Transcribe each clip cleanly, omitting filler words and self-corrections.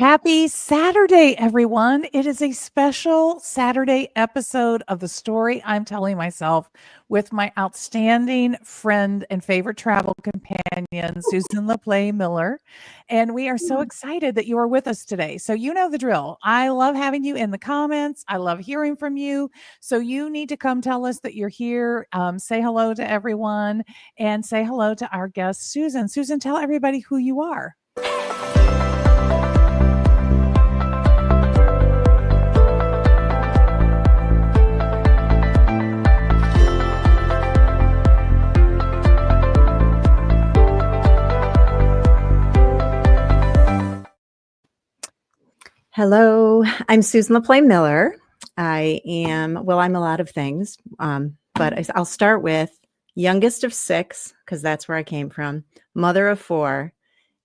Happy Saturday, everyone. It is a special Saturday episode of The Story I'm Telling Myself with my outstanding friend and favorite travel companion, Susan LePLae Miller. And we are so excited that you are with us today. So, you know the drill. I love having you in the comments. I love hearing from you. So, you need to come tell us that you're here. Say hello to everyone and say hello to our guest, Susan. Susan, tell everybody who you are. Hello, I'm Susan LePLae Miller. I'm a lot of things, but I'll start with youngest of 6, because that's where I came from, mother of 4,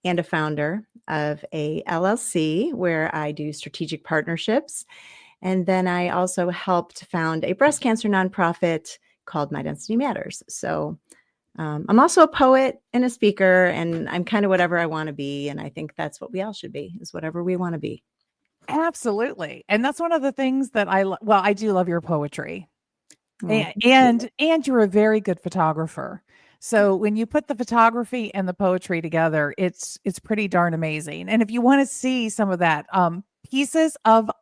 and a founder of a LLC where I do strategic partnerships. And then I also helped found a breast cancer nonprofit called My Density Matters. So I'm also a poet and a speaker, and I'm kind of whatever I want to be. And I think that's what we all should be, is whatever we want to be. Absolutely. And that's one of the things that I do love your poetry. Oh, And you're a very good photographer. So when you put the photography and the poetry together, it's pretty darn amazing. And if you want to see some of that, piecesofi.com,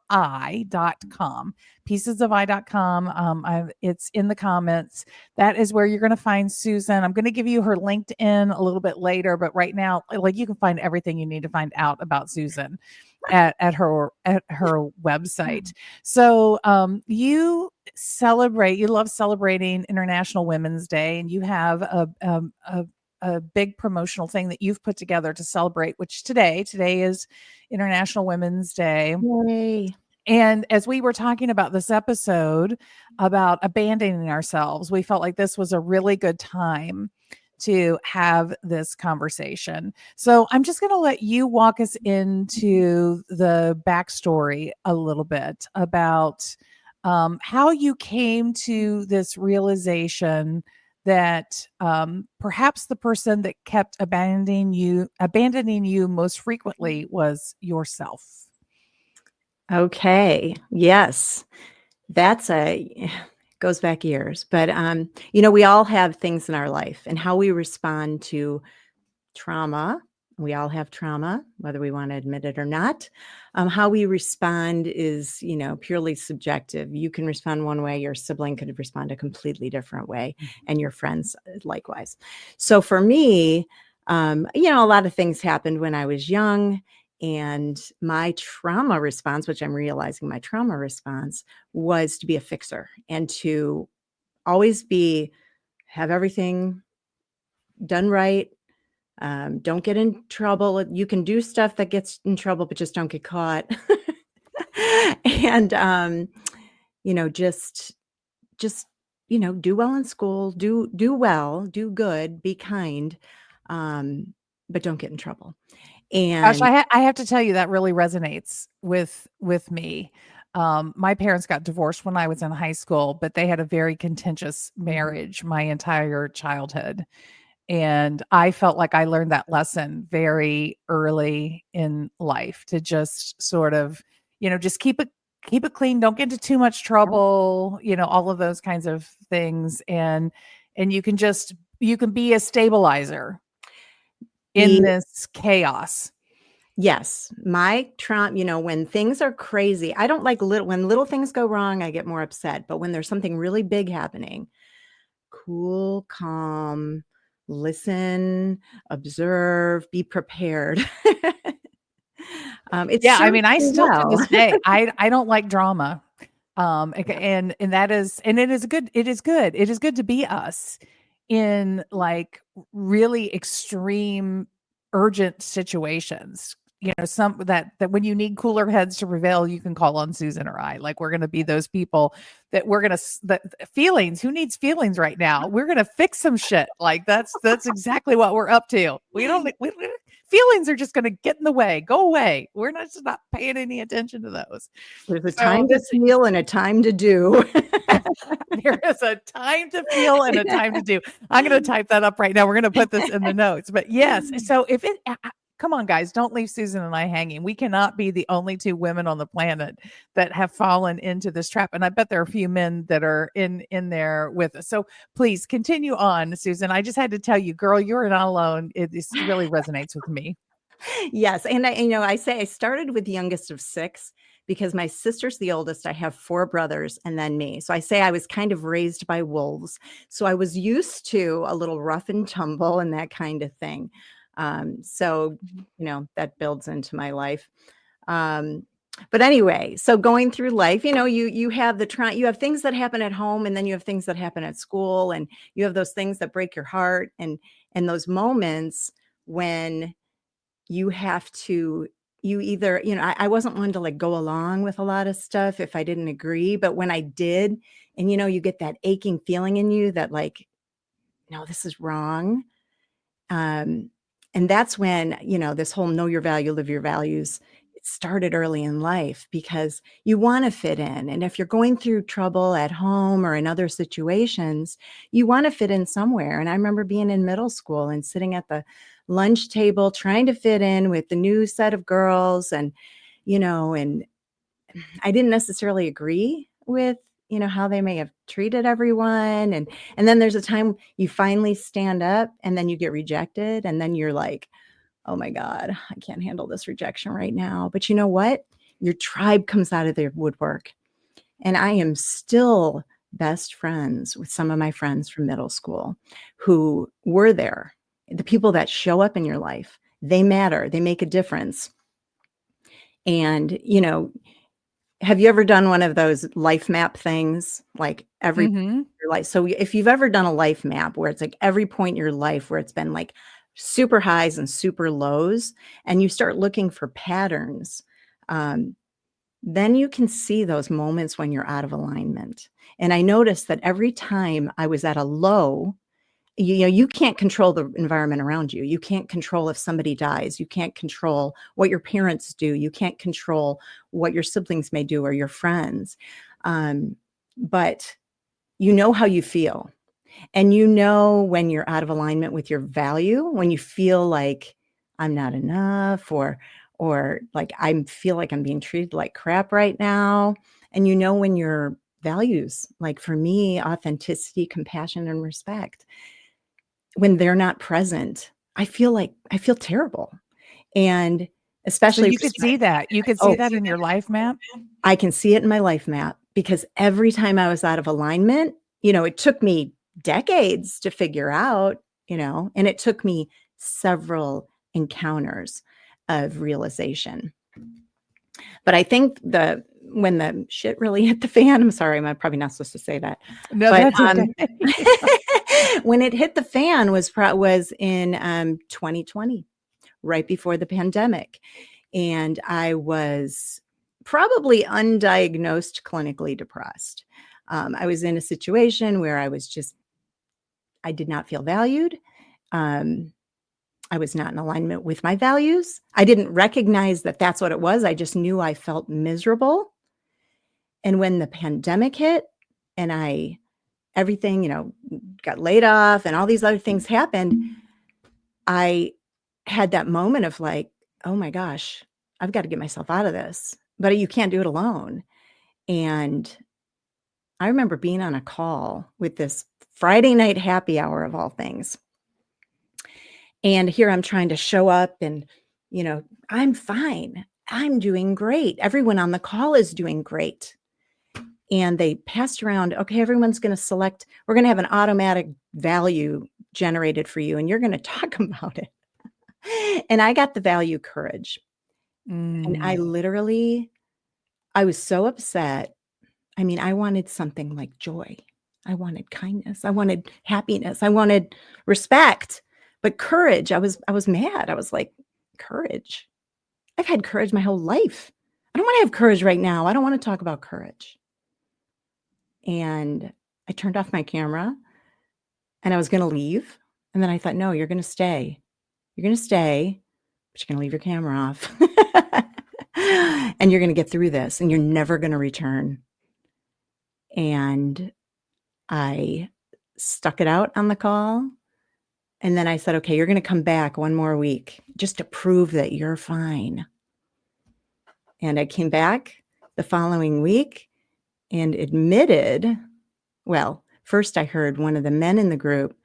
piecesofi.com. It's in the comments. That is where you're going to find Susan. I'm going to give you her LinkedIn a little bit later, but right now, like, you can find everything you need to find out about Susan at her website. So you love celebrating International Women's Day, and you have a big promotional thing that you've put together to celebrate, which today is International Women's Day. yay. And as we were talking about this episode about abandoning ourselves, we felt like this was a really good time to have this conversation. So I'm just going to let you walk us into the backstory a little bit about how you came to this realization that perhaps the person that kept abandoning you most frequently was yourself. Okay. Yes. Goes back years, but we all have things in our life, and how we respond to trauma. We all have trauma, whether we want to admit it or not. How we respond is, purely subjective. You can respond one way, your sibling could respond a completely different way, and your friends likewise. So for me, a lot of things happened when I was young. And my trauma response, which I'm realizing my trauma response, was to be a fixer and to always have everything done right. Don't get in trouble. You can do stuff that gets in trouble, but just don't get caught. And, just do well in school, do well, do good, be kind, but don't get in trouble. Gosh, And I have to tell you that really resonates with me. My parents got divorced when I was in high school, but they had a very contentious marriage my entire childhood. And I felt like I learned that lesson very early in life, to just sort of, just keep it clean. Don't get into too much trouble, all of those kinds of things. And you can be a stabilizer in this chaos. Yes, my trauma, when things are crazy, I don't like when little things go wrong, I get more upset. But when there's something really big happening, cool, calm, listen, observe, be prepared. I still to this day, I don't like drama. And it is good to be us in like really extreme, urgent situations. Some that when you need cooler heads to prevail, you can call on Susan or I. Like, we're going to be those people that feelings. Who needs feelings right now? We're going to fix some shit. Like, that's exactly what we're up to. Feelings are just going to get in the way. Go away. We're just not paying any attention to those. There's a time to feel and a time to do. There is a time to feel and a time to do. I'm going to type that up right now. We're going to put this in the notes. But yes, so Come on, guys, don't leave Susan and I hanging. We cannot be the only two women on the planet that have fallen into this trap. And I bet there are a few men that are in there with us. So please continue on, Susan. I just had to tell you, girl, you're not alone. This really resonates with me. Yes, and I say I started with the youngest of 6 because my sister's the oldest. I have 4 brothers and then me. So I say I was kind of raised by wolves. So I was used to a little rough and tumble and that kind of thing. So, that builds into my life. Um, but anyway, so going through life, you have you have things that happen at home, and then you have things that happen at school, and you have those things that break your heart, and those moments when you have to you either I wasn't one to like go along with a lot of stuff if I didn't agree, but when I did, and you get that aching feeling in you that like, no, this is wrong. um and that's when this whole know your value, live your values, it started early in life because you want to fit in, and if you're going through trouble at home or in other situations, you want to fit in somewhere. And I remember being in middle school and sitting at the lunch table trying to fit in with the new set of girls, and I didn't necessarily agree with how they may have treated everyone, and then there's a time you finally stand up and then you get rejected, and then you're like, oh my God, I can't handle this rejection right now. But you know what? Your tribe comes out of their woodwork. And I am still best friends with some of my friends from middle school who were there. The people that show up in your life, they matter, they make a difference. And, have you ever done one of those life map things? Like every Mhm. your life. So if you've ever done a life map where it's like every point in your life where it's been like super highs and super lows, and you start looking for patterns, um, then you can see those moments when you're out of alignment. And I noticed that every time I was at a low, you can't control the environment around you. You can't control if somebody dies. You can't control what your parents do. You can't control what your siblings may do or your friends. But you know how you feel. And when you're out of alignment with your value, when you feel like I'm not enough, or like I feel like I'm being treated like crap right now. And when your values, like for me, authenticity, compassion, and respect, when they're not present, I feel terrible. And So especially you could see that. You could see oh, that in your life map? I can see it in my life map because every time I was out of alignment, it took me decades to figure out, and it took me several encounters of realization. But I think when the shit really hit the fan, I'm sorry, I'm probably not supposed to say that, No, but that's okay. when it hit the fan was in 2020, right before the pandemic. And I was probably undiagnosed clinically depressed. I was in a situation where I did not feel valued. Um, I was not in alignment with my values. I didn't recognize that that's what it was. I just knew I felt miserable. And when the pandemic hit and everything, got laid off and all these other things happened, I had that moment of like, oh my gosh, I've got to get myself out of this, but you can't do it alone. And I remember being on a call with this Friday night happy hour of all things. And here I'm trying to show up and, I'm fine. I'm doing great. Everyone on the call is doing great. And they passed around, okay, everyone's going to select, we're going to have an automatic value generated for you, and you're going to talk about it. And I got the value courage. And Mm. I was so upset. I mean, I wanted something like joy. I wanted kindness. I wanted happiness. I wanted respect. But courage, I was mad. I was like, courage. I've had courage my whole life. I don't want to have courage right now. I don't want to talk about courage. And I turned off my camera and I was going to leave. And then I thought, no, you're going to stay. You're going to stay, but you're going to leave your camera off. And you're going to get through this and you're never going to return. And I stuck it out on the call. And then I said, okay, you're going to come back one more week just to prove that you're fine. And I came back the following week and admitted, well, first I heard one of the men in the group,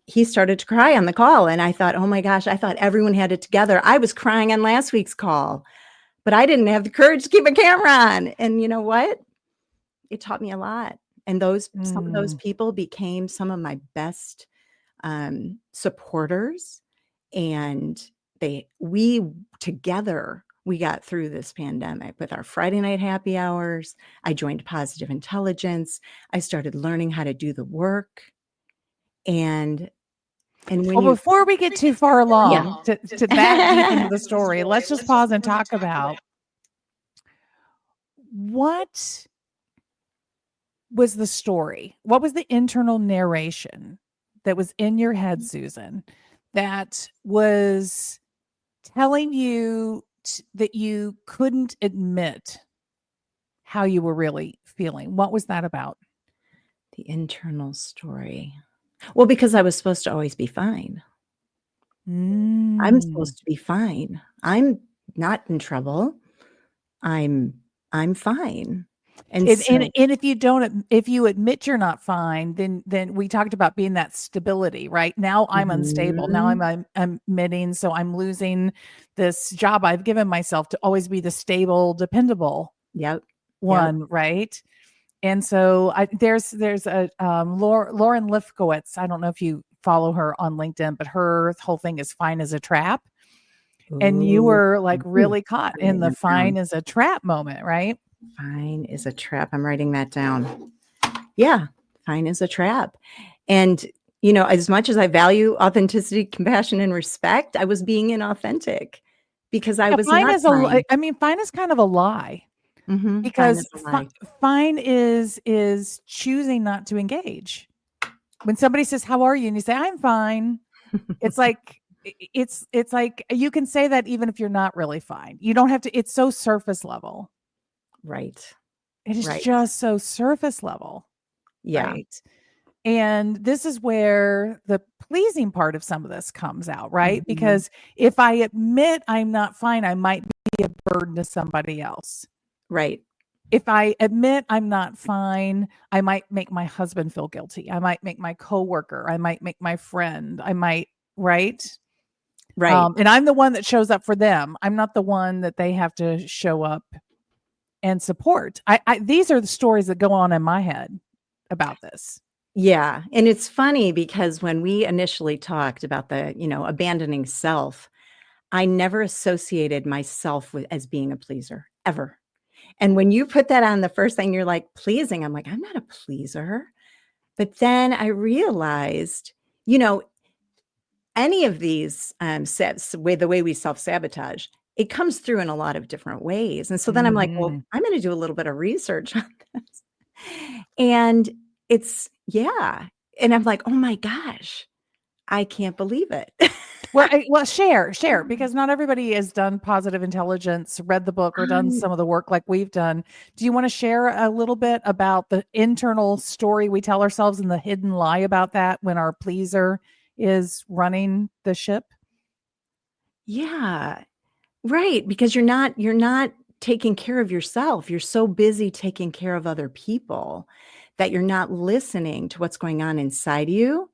he started to cry on the call. And I thought, oh my gosh, I thought everyone had it together. I was crying on last week's call, but I didn't have the courage to keep a camera on. And you know what? It taught me a lot. And some of those people became some of my best supporters. And we together, we got through this pandemic with our Friday night happy hours. I joined Positive Intelligence. I started learning how to do the work. And when Well, you before we get too far along to that deep into the story, let's just pause and talk about what was the story? What was the internal narration that was in your head, Susan, that was telling you that you couldn't admit how you were really feeling? What was that about? the internal story. Well, because I was supposed to always be fine. I'm supposed to be fine. I'm not in trouble. I'm fine. And so If you admit you're not fine, then we talked about being that stability, right? Now I'm unstable. Now Mhm. I'm admitting, so I'm losing this job I've given myself to always be the stable, dependable Yep. Yep. one, right? And so there's a Lauren Lifkowitz. I don't know if you follow her on LinkedIn, but her whole thing is fine as a trap. And you Ooh. were like Mhm. really caught I'm in writing the that down. fine as a trap moment, right? Fine is a trap. I'm writing that down. Yeah, fine is a trap. And, as much as I value authenticity, compassion, and respect, I was being inauthentic because I Yeah, was fine not is fine. I mean, fine is kind of a lie Fine because is a lie. fine is choosing not to engage. When somebody says, "How are you?" and you say, "I'm fine," it's like it's like you can say that even if you're not really fine. You don't have to. It's so surface level. Right. It is Right. just so surface level, Yeah. right? And this is where the pleasing part of some of this comes out, right? Mhm. Because if I admit I'm not fine, I might be a burden to somebody else. Right. If I admit I'm not fine, I might make my husband feel guilty. I might make my coworker, I might make my friend, I might, right? Right. And I'm the one that shows up for them. I'm not the one that they have to show up and support. These are the stories that go on in my head about this. Yeah. And it's funny because when we initially talked about the, abandoning self, I never associated myself with as being a pleaser ever. And when you put that on the first thing, you're like, pleasing. I'm like, I'm not a pleaser. But then I realized, you know, any of these the way we self-sabotage, it comes through in a lot of different ways. And so then I'm like, well, Mhm. I'm going to do a little bit of research on this. And yeah. And I'm like, oh my gosh, I can't believe it. Well, share, because not everybody has done positive intelligence, read the book, or done Um, some of the work like we've done. Do you want to share a little bit about the internal story we tell ourselves and the hidden lie about that when our pleaser is running the ship? yeah. Right, because you're not taking care of yourself. You're so busy taking care of other people that you're not listening to what's going on inside you.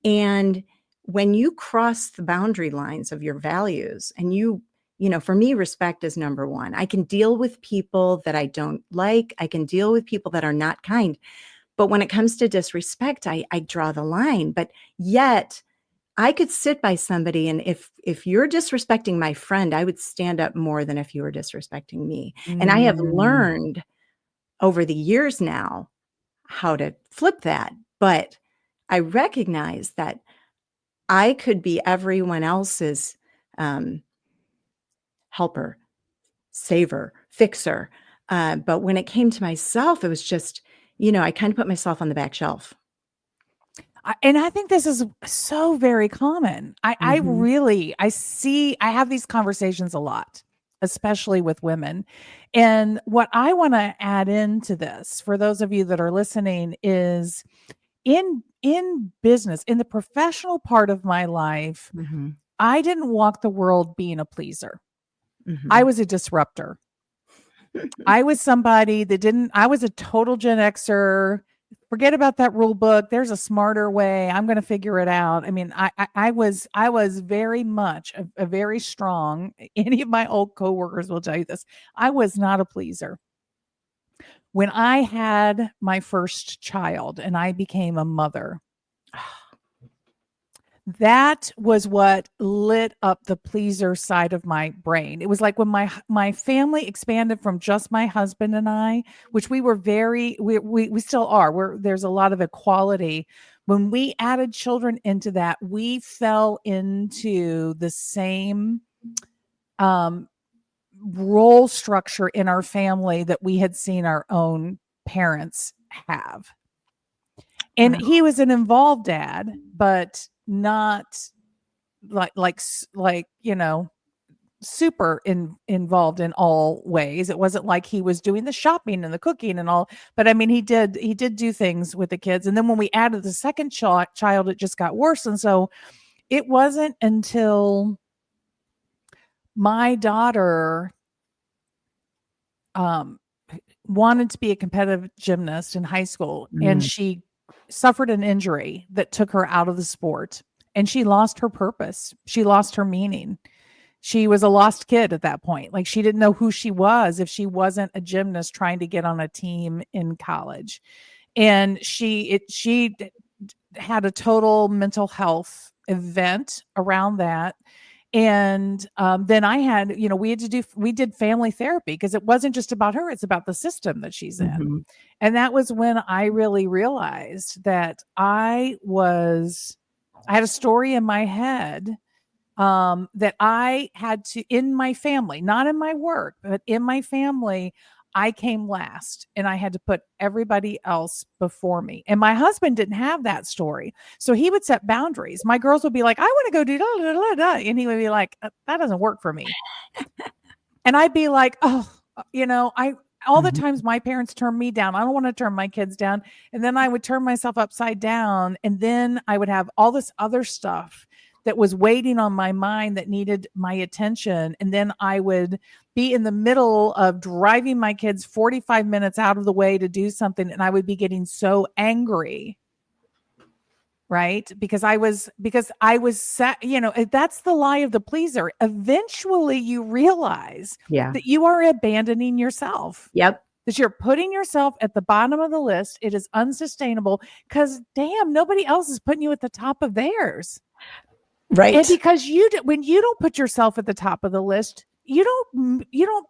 And when you cross the boundary lines of your values and for me, respect is number one. I can deal with people that I don't like. I can deal with people that are not kind. But when it comes to disrespect, I draw the line. But yet I could sit by somebody, and if you're disrespecting my friend, I would stand up more than if you were disrespecting me. And I have Mm. learned over the years now how to flip that. But I recognize that I could be everyone else's um, helper, saver, fixer. But when it came to myself, it was just, I kind of put myself on the back shelf. And I think this is so very common. Mhm. I have these conversations a lot, especially with women. And what I want to add into this for those of you that are listening is in in business, in the professional part of my life, Mhm. I didn't walk the world being a pleaser. I Mhm. was a disruptor. I was somebody that didn't, I was a total Gen Xer. Forget about that rule book. There's a smarter way. I'm going to figure it out. I mean, I was very much a very strong, any of my old coworkers will tell you this. I was not a pleaser. When I had my first child and I became a mother, that was what lit up the pleaser side of my brain. It was like when my family expanded from just my husband and I, which we were very we still are. There's a lot of equality. When we added children into that, we fell into the same um role structure in our family that we had seen our own parents have. And Wow. he was an involved dad, but not like super involved in all ways. It wasn't like he was doing the shopping and the cooking and all, but I mean he did do things with the kids. And then when we added the second child, it just got worse. And so it wasn't until my daughter um wanted to be a competitive gymnast in high school, and Mm. she suffered an injury that took her out of the sport, and she lost her purpose. She lost her meaning. She was a lost kid at that point. Like, she didn't know who she was if she wasn't a gymnast trying to get on a team in college. And she had a total mental health event around that. And then I had, we did family therapy because it wasn't just about her, it's about the system that she's in. Mhm. And that was when I really realized that I had a story in my head that I had to, in my family, not in my work, but in my family, I came last and I had to put everybody else before me. And my husband didn't have that story. So he would set boundaries. My girls would be like, I want to go do da, da, da, da. And he would be like, that doesn't work for me. And I'd be like, oh, all the Mhm. times my parents turned me down, I don't want to turn my kids down. And then I would turn myself upside down. And then I would have all this other stuff that was waiting on my mind that needed my attention. And then I would be in the middle of driving my kids 45 minutes out of the way to do something. And I would be getting so angry, right? Because I was set, that's the lie of the pleaser. Eventually you realize Yeah. that you are abandoning yourself, Yep. that you're putting yourself at the bottom of the list. It is unsustainable because damn, nobody else is putting you at the top of theirs. And Right. because when you don't put yourself at the top of the list, you don't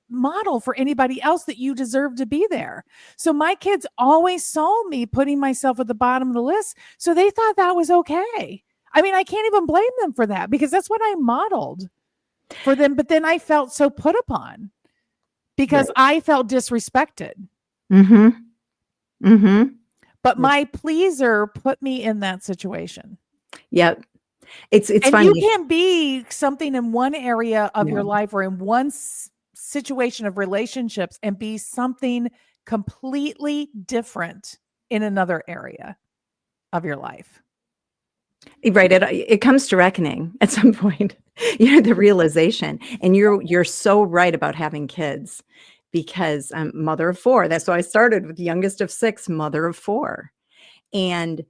model for anybody else that you deserve to be there. So my kids always saw me putting myself at the bottom of the list, so they thought that was okay. I mean, I can't even blame them for that because that's what I modeled for them. But then I felt so put upon because Right. I felt disrespected. Mhm. Mhm. But Yes. my pleaser put me in that situation. Yep. It's And you funny. can be something in one area of Yeah. your life or in one situation of relationships and be something completely different in another area of your life. Right, it comes to reckoning at some point, the realization, and you're so right about having kids because I'm mother of 4, that's why I started with the youngest of 6, mother of 4, and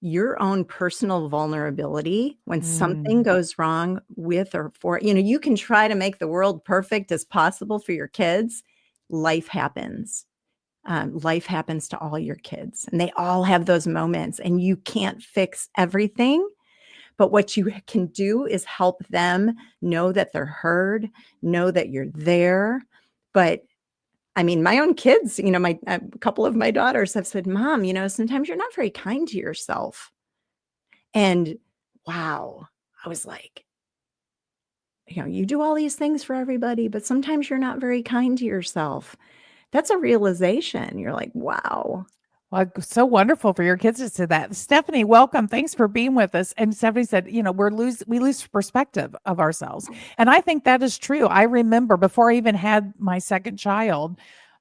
your own personal vulnerability when something Mm. goes wrong with or for you can try to make the world perfect as possible for your kids, life happens. Life happens to all your kids, and they all have those moments, and you can't fix everything. But what you can do is help them know that they're heard, know that you're there. But I mean, my own kids, my a couple of my daughters have said, "Mom, sometimes you're not very kind to yourself." And wow, I was like, you do all these things for everybody, but sometimes you're not very kind to yourself. That's a realization. You're like, wow. Well, so wonderful for your kids to say that. Stephanie, welcome. Thanks for being with us. And Stephanie said, we lose perspective of ourselves. And I think that is true. I remember before I even had my second child,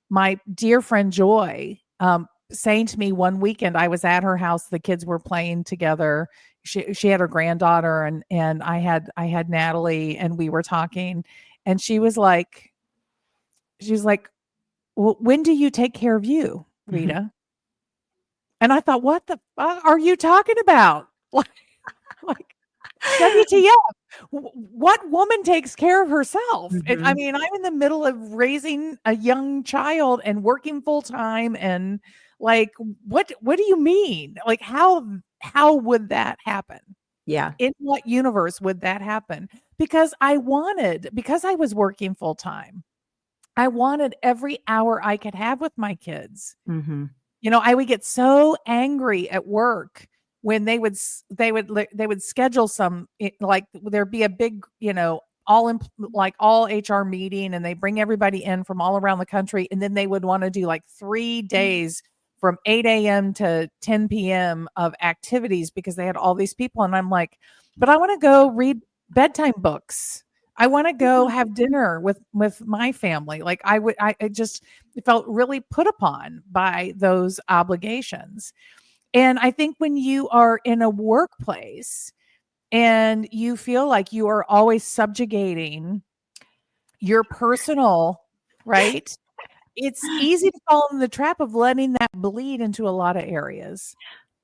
my dear friend Joy saying to me one weekend, I was at her house, the kids were playing together. She had her granddaughter, and I had Natalie, and we were talking, and she was like, "Well, when do you take care of you, Rita?" And I thought, "What the fuck are you talking about?" Like WTF? What woman takes care of herself? I Mhm. mean, I'm in the middle of raising a young child and working full time, and like, what do you mean? Like, how would that happen? Yeah. In what universe would that happen? Because I was working full time, I wanted every hour I could have with my kids. Mhm. I would get so angry at work when they would schedule like there'd be a big, like all HR meeting, and they bring everybody in from all around the country, and then they would want to do like 3 days from 8 a.m. to 10 p.m. of activities because they had all these people. And I'm like, but I want to go read bedtime books. I want to go have dinner with my family. Like I just felt really put upon by those obligations. And I think when you are in a workplace and you feel like you are always subjugating your personal, right? It's easy to fall in the trap of letting that bleed into a lot of areas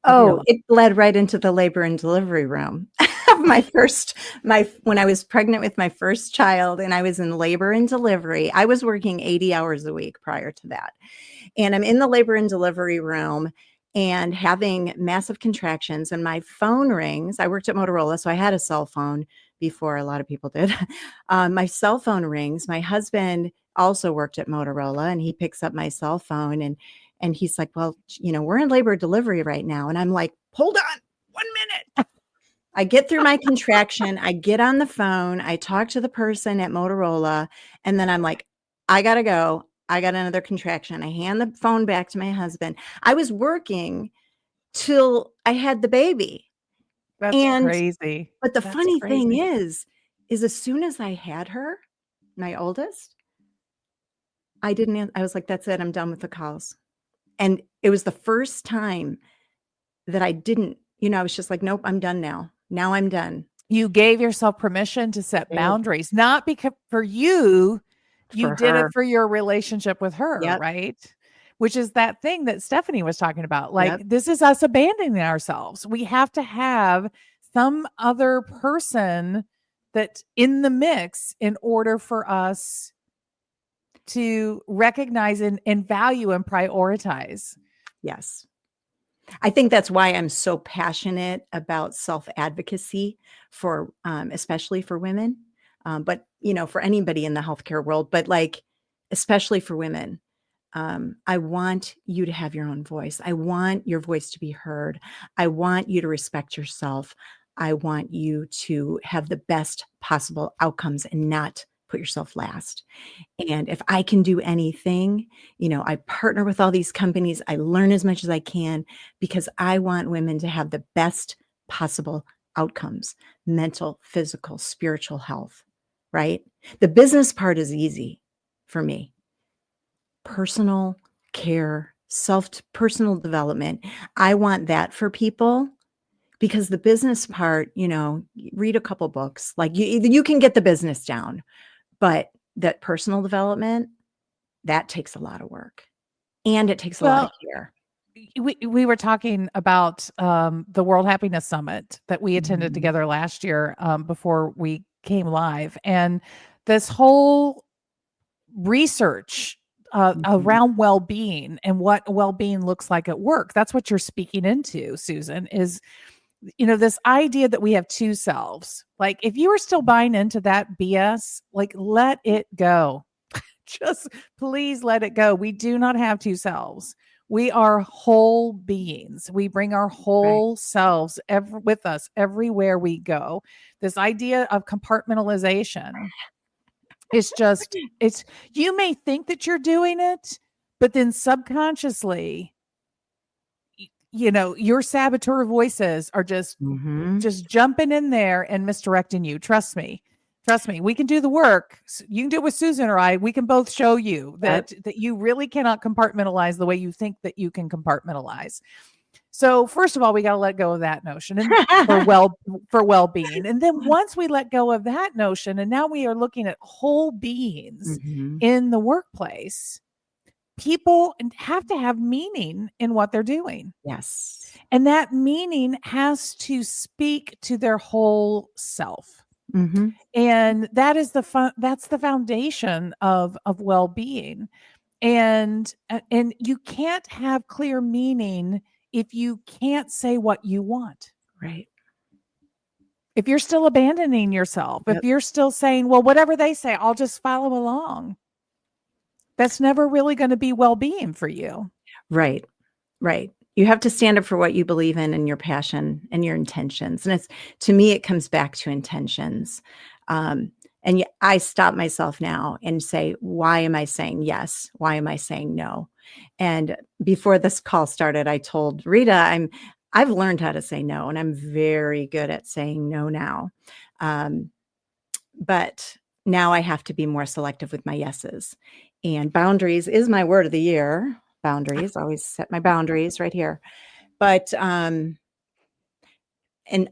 of your Oh, life. it led right into the labor and delivery room of my when I was pregnant with my first child and I was in labor and delivery. I was working 80 hours a week prior to that. And I'm in the labor and delivery room and having massive contractions, and my phone rings. I worked at Motorola, so I had a cell phone before a lot of people did. My cell phone rings. My husband also worked at Motorola, and he picks up my cell phone, and he's like, "Well, we're in labor delivery right now." And I'm like, "Hold on 1 minute." I get through my contraction. I get on the phone. I talk to the person at Motorola, and then I'm like, I gotta go. I got another contraction. I hand the phone back to my husband. I was working till I had the baby. That's And crazy. but the That's funny thing crazy. is as soon as I had her, my oldest, I didn't I was like, "That's it. I'm done with the calls." And it was the first time that I didn't, I was just like, "Nope, I'm done now. Now I'm done." You gave yourself permission to set Did. boundaries, not because for you, you For did it her. for your relationship with her, Yep. right? Which is that thing that Stephanie was talking about. Like, Yep. this is us abandoning ourselves. We have to have some other person that in the mix in order for us to recognize and value and prioritize. Yes. I think that's why I'm so passionate about self-advocacy for, especially for women, but, for anybody in the healthcare world, but, like, especially for women. I want you to have your own voice. I want your voice to be heard. I want you to respect yourself. I want you to have the best possible outcomes and not put yourself last. And if I can do anything, I partner with all these companies. I learn as much as I can because I want women to have the best possible outcomes, mental, physical, spiritual health, right? The business part is easy for me. Personal care, personal development. I want that for people because the business part, read a couple books. Like you can get the business down, but that personal development, that takes a lot of work and it takes a lot of Well, care. we were talking about the World Happiness Summit that we attended Mhm, together last year before we came live, and this whole research mhm. around well-being and what well-being looks like at work. That's what you're speaking into, Susan, is this idea that we have two selves. Like, if you are still buying into that BS, like, let it go. Just please let it go. We do not have two selves. We are whole beings. We bring our Right. whole selves with us everywhere we go. This idea of compartmentalization is just, you may think that you're doing it, but then subconsciously, your saboteur voices are just Mhm. jumping in there and misdirecting you. Trust me. Trust me, we can do the work. You can do it with Susan or I. We can both show you Yep. that you really cannot compartmentalize the way you think that you can compartmentalize. So first of all, we got to let go of that notion and for well-being. And then once we let go of that notion, and now we are looking at whole beings Mhm. in the workplace, people have to have meaning in what they're doing. Yes. And that meaning has to speak to their whole self. Mhm. And that is that's the foundation of well-being. And you can't have clear meaning if you can't say what you want. Right. If you're still abandoning yourself, if Yep. you're still saying, well, whatever they say, I'll just follow along. That's never really going to be well-being for you. Right. Right. You have to stand up for what you believe in and your passion and your intentions. And it's, to me, it comes back to intentions. I stop myself now and say, why am I saying yes? Why am I saying no? And before this call started, I told Rita, I've learned how to say no, and I'm very good at saying no now. Um, but now I have to be more selective with my yeses. And boundaries is my word of the year. Boundaries, always set my boundaries right here. But and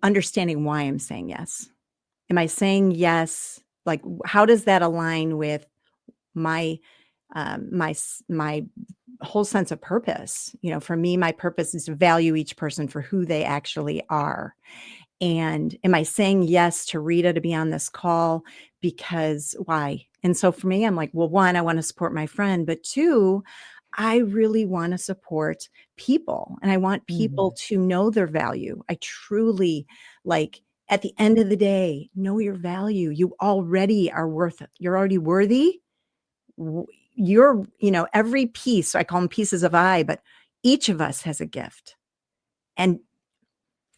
understanding why I'm saying yes. Am I saying yes? Like, how does that align with my my whole sense of purpose? You know, for me, my purpose is to value each person for who they actually are. And am I saying yes to Rita to be on this call because why? And so for me, I'm like, well, one, I want to support my friend, but two, I really want to support people and I want people Mhm. to know their value. I truly like at the end of the day, know your value. You already are worth it. You're already worthy. You're, every piece, I call them pieces of I, but each of us has a gift. And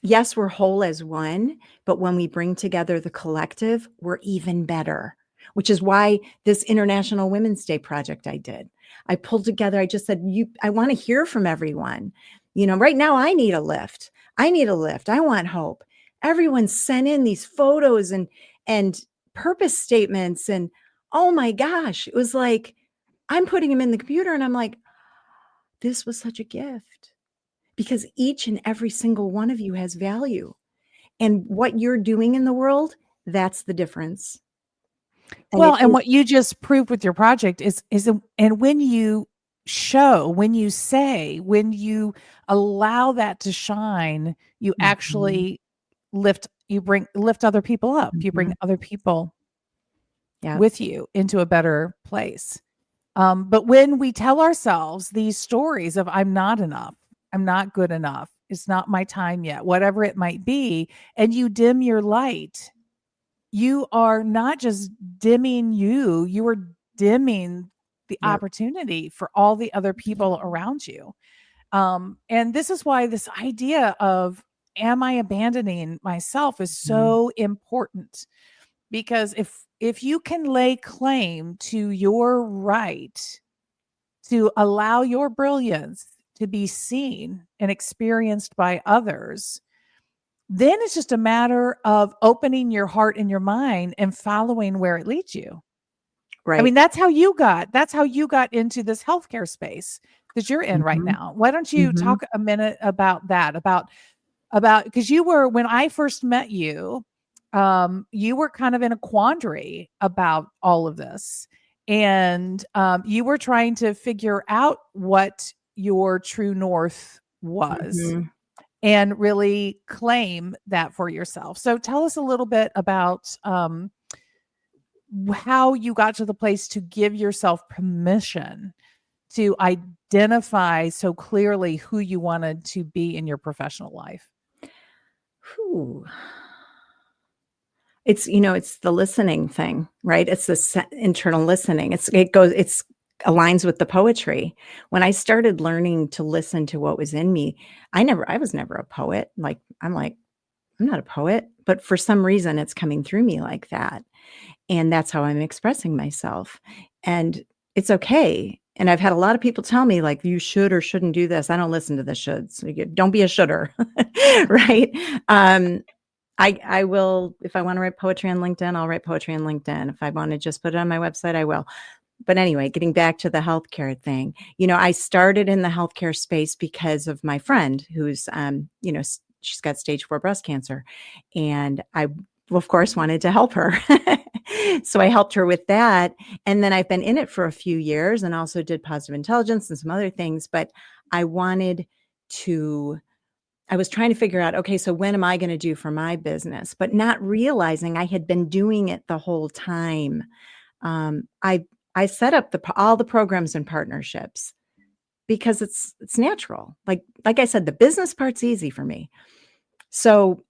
yes, we're whole as one, but when we bring together the collective, we're even better, which is why this International Women's Day project I did. I pulled together, I just said, I want to hear from everyone. Right now I need a lift. I need a lift. I want hope. Everyone sent in these photos and purpose statements. And oh my gosh, it was like, I'm putting them in the computer and I'm like, this was such a gift because each and every single one of you has value. And what you're doing in the world, that's the difference. And Well, it and is what you just proved with your project and when you show, when you say, when you allow that to shine, you mhm, actually lift other people up. You bring mhm. other people Yep, with you into a better place. But when we tell ourselves these stories of I'm not enough, I'm not good enough, it's not my time yet, whatever it might be, and you dim your light, you are not just dimming you are dimming the yep, opportunity for all the other people around you. And this is why this idea of am I abandoning myself is mhm, so important because if you can lay claim to your right to allow your brilliance to be seen and experienced by others, then it's just a matter of opening your heart and your mind and following where it leads you. I right. mean, that's how you got into this healthcare space that you're in right Mhm, now. Why don't you mhm, talk a minute about that? About because you were when I first met you were kind of in a quandary about all of this. And you were trying to figure out what your true north was mhm. and really claim that for yourself. So tell us a little bit about how you got to the place to give yourself permission to identify so clearly who you wanted to be in your professional life. Whew. It's the listening thing, right? It's the internal listening. It's aligns with the poetry. When I started learning to listen to what was in me, I was never a poet. Like, I'm like, I'm not a poet, but for some reason it's coming through me like that. And that's how I'm expressing myself. And it's okay. And I've had a lot of people tell me, like, you should or shouldn't do this. I don't listen to the shoulds. Don't be a shoulder. Right. Um, I will, if I want to write poetry on LinkedIn, I'll write poetry on LinkedIn. If I want to just put it on my website, I will. But anyway, getting back to the healthcare thing, I started in the healthcare space because of my friend who's, she's got stage 4 breast cancer. And I, of course, wanted to help her. So I helped her with that. And then I've been in it for a few years and also did positive intelligence and some other things. But I wanted to I was trying to figure out, okay, so when am I going to do for my business? But not realizing I had been doing it the whole time. I set up all the programs and partnerships because it's natural. Like I said, the business part's easy for me. So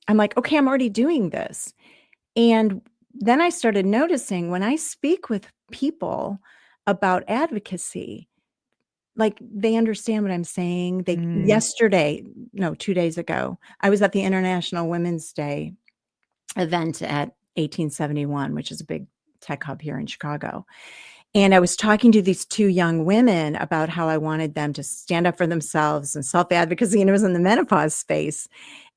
I'm like, okay, I'm already doing this. And then I started noticing when I speak with people about advocacy, like they understand what I'm saying. Mm. Yesterday, no, 2 days ago, I was at the International Women's Day event at 1871, which is a big tech hub here in Chicago. And I was talking to these 2 young women about how I wanted them to stand up for themselves and self-advocacy, and it was in the menopause space.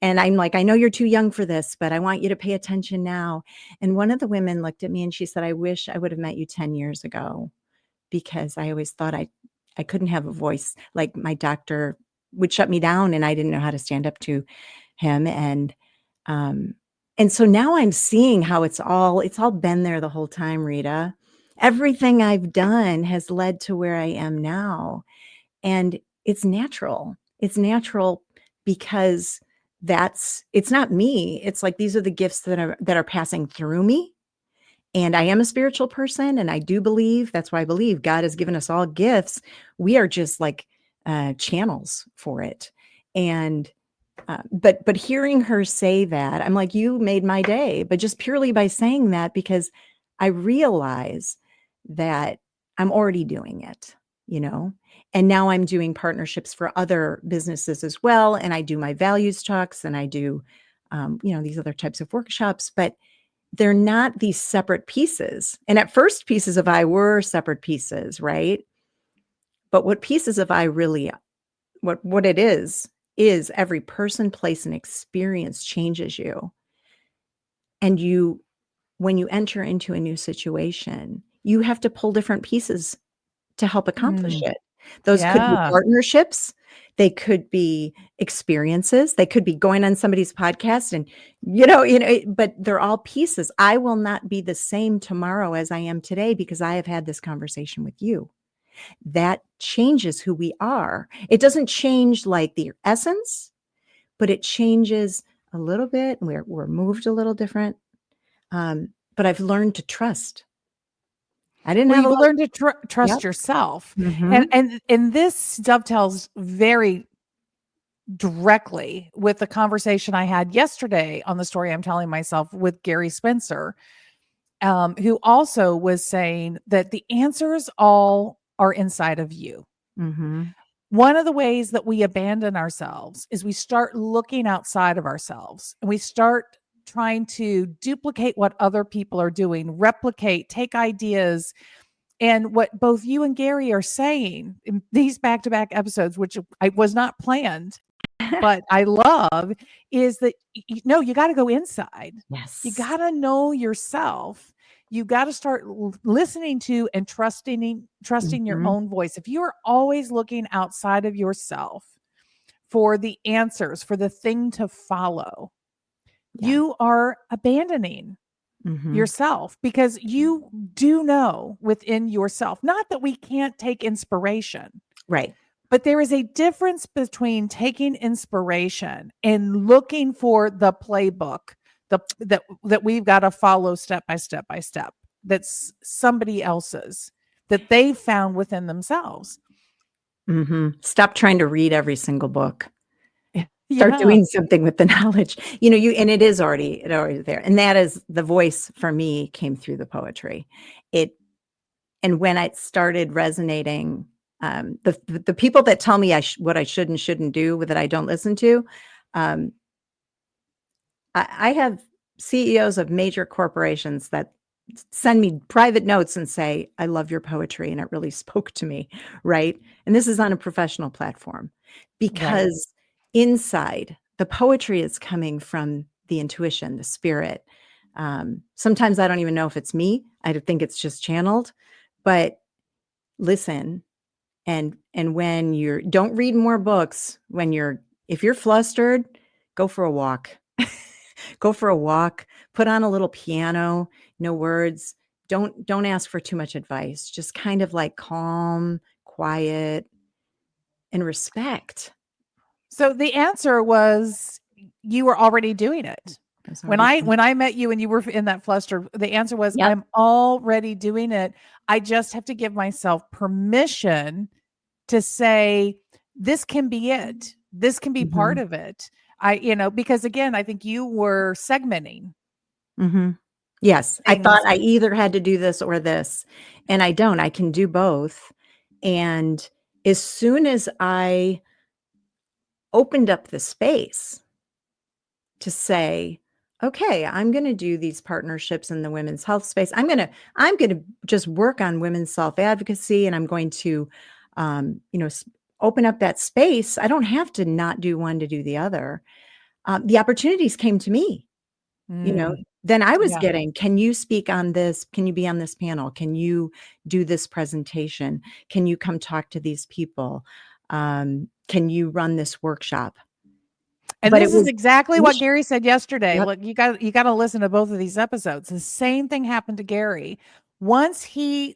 And I'm like, I know you're too young for this, but I want you to pay attention now. And one of the women looked at me and she said, I wish I would have met you 10 years ago, because I always thought I couldn't have a voice. Like my doctor would shut me down and I didn't know how to stand up to him. And so now I'm seeing how it's all been there the whole time, Rita. Everything I've done has led to where I am now. And it's natural. It's natural because it's not me. It's like these are the gifts that are passing through me. And I am a spiritual person, and I do believe, that's why I believe God has given us all gifts. We are just like channels for it. And but hearing her say that, I'm like, you made my day, but just purely by saying that, because I realize that I'm already doing it, and now I'm doing partnerships for other businesses as well. And I do my values talks and I do, these other types of workshops, but they're not these separate pieces. And at first, pieces of I were separate pieces, right? But what pieces of I really, what it is every person, place, and experience changes you. And when you enter into a new situation, you have to pull different pieces to help accomplish Mm. it. Those could be Yeah. partnerships, they could be experiences, they could be going on somebody's podcast and but they're all pieces. I will not be the same tomorrow as I am today because I have had this conversation with you. That changes who we are. It doesn't change like the essence, but it changes a little bit. We're moved a little different. But I've learned to trust. I didn't Well, have a you've lot. learned to Yep. trust yourself. Mm-hmm. And this dovetails very directly with the conversation I had yesterday on the story I'm telling myself with Gary Spencer, who also was saying that the answers all are inside of you. Mm-hmm. One of the ways that we abandon ourselves is we start looking outside of ourselves and we start trying to duplicate what other people are doing, replicate, take ideas. And what both you and Gary are saying in these back to back episodes, which I was not planned, but I love, is that no, you got to go inside. You Yes. got to know yourself. You got to start listening to and trusting your Mm-hmm. own voice. If you are always looking outside of yourself for the answers, for the thing to follow, Yeah. you are abandoning Mm-hmm. yourself because you do know within yourself, not that we can't take inspiration, Right. but there is a difference between taking inspiration and looking for the playbook, that we've got to follow step by step by step. That's somebody else's that they found within themselves. Mm-hmm. Stop trying to read every single book. Start Yeah. doing something with the knowledge. And it is already there. And that is the voice for me came through the poetry. It And when it started resonating, the people that tell me what I should and shouldn't do that I don't listen to, um, I have CEOs of major corporations that send me private notes and say, I love your poetry and it really spoke to me. Right. And this is on a professional platform Right. because inside the poetry is coming from the intuition, the spirit. Sometimes I don't even know if it's me. I think it's just channeled, but listen. And when you're, don't read more books when if you're flustered, go for a walk. Go for a walk, put on a little piano, no words. Don't ask for too much advice. Just kind of like calm, quiet, and respect. So the answer was you were already doing it. I was When already I doing. when I met you and you were in that fluster, the answer was Yep. I'm already doing it. I just have to give myself permission to say this can be it. This can be part Mhm. of it. Because again, I think you were segmenting Mhm. Yes, I thought things. I either had to do this or this, and I don't. I can do both. And as soon as I opened up the space to say, okay, I'm going to do these partnerships in the women's health space. I'm going to just work on women's self-advocacy, and I'm going to open up that space. I don't have to not do one to do the other. The opportunities came to me. Mm, Then I was yeah. getting, can you speak on this? Can you be on this panel? Can you do this presentation? Can you come talk to these people? Can you run this workshop? And But it this is was exactly what initial. Gary said yesterday. Yep. Look, you got to listen to both of these episodes. The same thing happened to Gary. Once he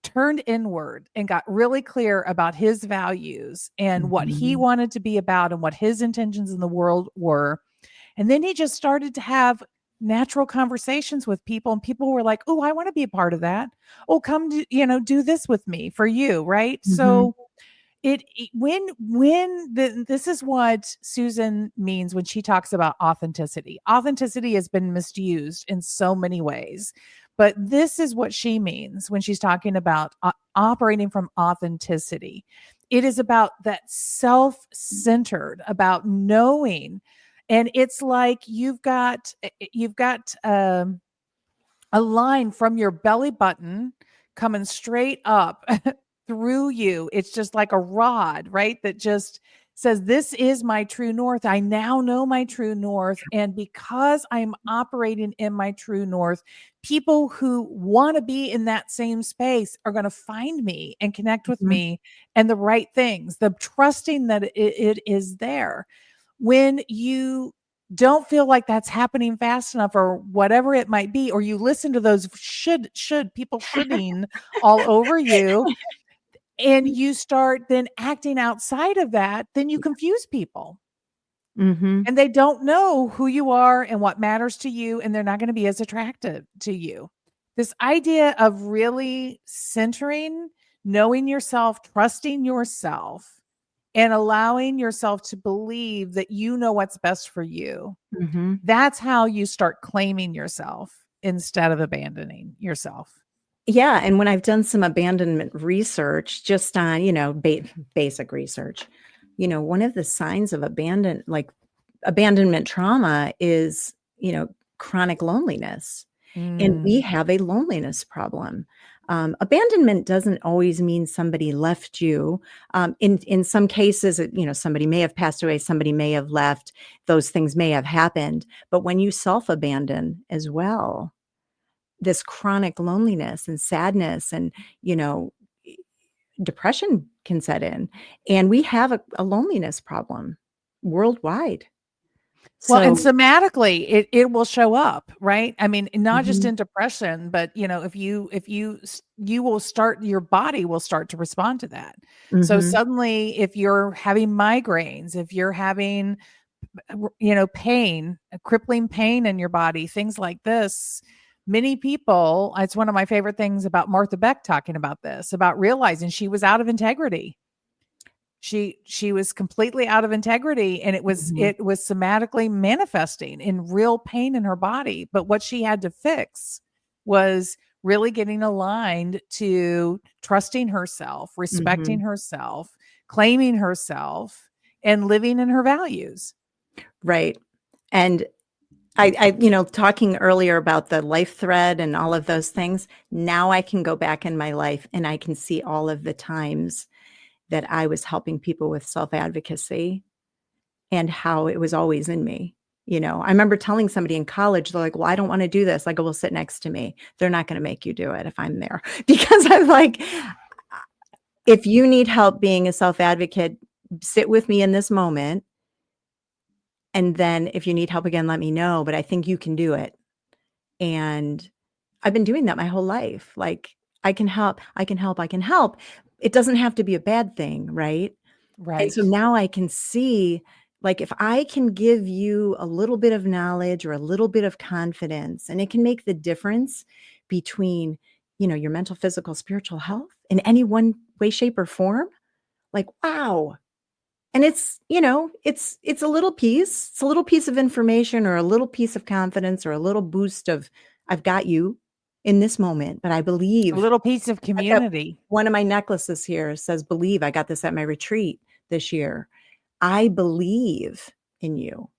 turned inward and got really clear about his values and what he Mhm. wanted to be about and what his intentions in the world were, and then he just started to have natural conversations with people, and people were like, "Oh, I want to be a part of that. Oh, come do this with me for you." Right. Mhm. So this is what Susan means when she talks about authenticity. Authenticity has been misused in so many ways, but this is what she means when she's talking about operating from authenticity. It is about that self-centered, about knowing, and it's like you've got a line from your belly button coming straight up through you. It's just like a rod, right? That just says, this is my true north. I now know my true north. And because I'm operating in my true north, people who want to be in that same space are going to find me and connect with Mhm. me and the right things, the trusting that it is there. When you don't feel like that's happening fast enough or whatever it might be, or you listen to those should people shoulding all over you, and you start then acting outside of that, then you confuse people Mhm. and they don't know who you are and what matters to you, and they're not going to be as attractive to you. This idea of really centering, knowing yourself, trusting yourself, and allowing yourself to believe that you know what's best for you. Mhm. That's how you start claiming yourself instead of abandoning yourself. Yeah, and when I've done some abandonment research, just on, basic research, one of the signs of abandonment trauma is, chronic loneliness. And we Mm. have a loneliness problem. Abandonment doesn't always mean somebody left you. In some cases, somebody may have passed away, somebody may have left. Those things may have happened. But when you self-abandon as well, this chronic loneliness and sadness and, you know, e depression can set in, and we have a loneliness problem worldwide. Well, and So. somatically, it will show up, right? I mean, not just Mhm. in depression, but you will start, your body will start to respond to that. So Mhm. suddenly, if you're having migraines, if you're having pain, a crippling pain in your body, things like this, many people, it's one of my favorite things about Martha Beck talking about this, about realizing she was out of integrity. She was completely out of integrity, and it was Mhm. it was somatically manifesting in real pain in her body. But what she had to fix was really getting aligned to trusting herself, respecting Mhm. herself, claiming herself, and living in her values. Right. And talking earlier about the life thread and all of those things, now I can go back in my life and I can see all of the times that I was helping people with self-advocacy and how it was always in me. I remember telling somebody in college, they're like, "Well, I don't want to do this." I go, "Well, sit next to me." They're not going to make you do it if I'm there because I'm like, if you need help being a self-advocate, sit with me in this moment. And then if you need help again, let me know. But I think you can do it. And I've been doing that my whole life. Like, I can help, I can help, I can help. It doesn't have to be a bad thing, right? And so Right. now I can see, like, if I can give you a little bit of knowledge or a little bit of confidence, and it can make the difference between, your mental, physical, spiritual health in any one way, shape, or form. Like, wow. And it's a little piece. It's a little piece of information or a little piece of confidence or a little boost of I've got you in this moment. But I A believe little piece of I've got community. one of my necklaces here says believe. I got this at my retreat this year. I believe in you.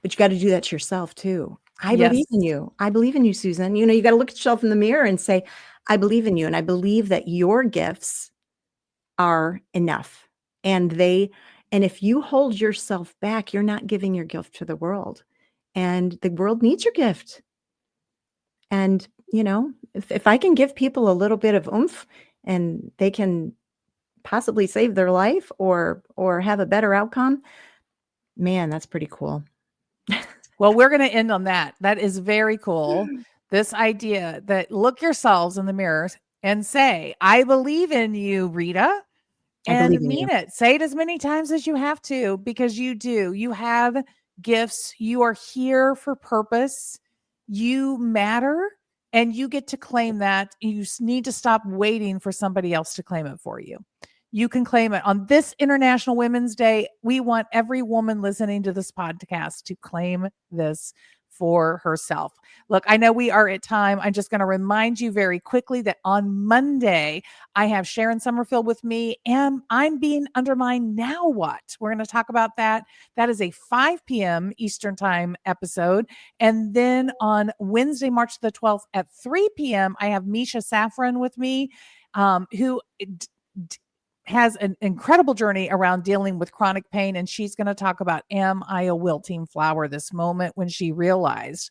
But you got to do that to yourself too. I believe Yes. in you. I believe in you, Susan. You got to look at yourself in the mirror and say, I believe in you. And I believe that your gifts are enough. And if you hold yourself back, you're not giving your gift to the world. And the world needs your gift. And, if I can give people a little bit of oomph and they can possibly save their life or have a better outcome, man, that's pretty cool. Well, we're going to end on that. That is very cool. This idea that look yourselves in the mirrors and say, I believe in you, Rita, I and believe in mean you. it. Say it as many times as you have to because you do. You have gifts. You are here for purpose. You matter and you get to claim that. You need to stop waiting for somebody else to claim it for you. You can claim it on this International Women's Day. We want every woman listening to this podcast to claim this for herself. Look, I know we are at time. I'm just going to remind you very quickly that on Monday, I have Sharon Summerfield with me, and I'm being undermined. Now what? We're going to talk about that. That is a 5 p.m. Eastern Time episode. And then on Wednesday, March the 12th at 3 p.m., I have Misha Safran with me, who has an incredible journey around dealing with chronic pain. And she's going to talk about, am I a wilting flower? This moment when she realized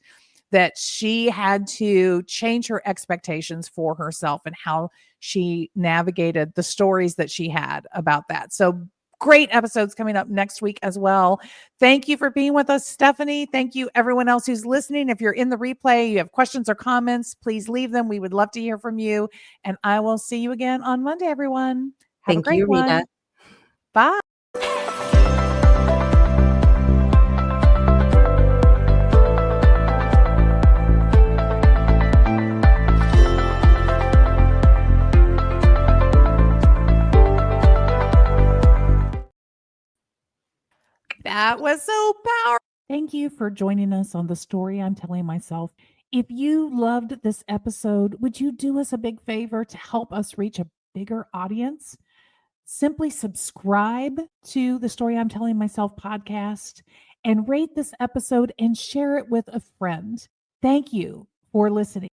that she had to change her expectations for herself and how she navigated the stories that she had about that. So great episodes coming up next week as well. Thank you for being with us, Stephanie. Thank you, everyone else who's listening. If you're in the replay, you have questions or comments, please leave them. We would love to hear from you. And I will see you again on Monday, everyone. Have a Thank great you, Rita. one. Bye. That was so powerful. Thank you for joining us on the story I'm telling myself. If you loved this episode, would you do us a big favor to help us reach a bigger audience? Simply subscribe to the Story I'm Telling Myself podcast and rate this episode and share it with a friend. Thank you for listening.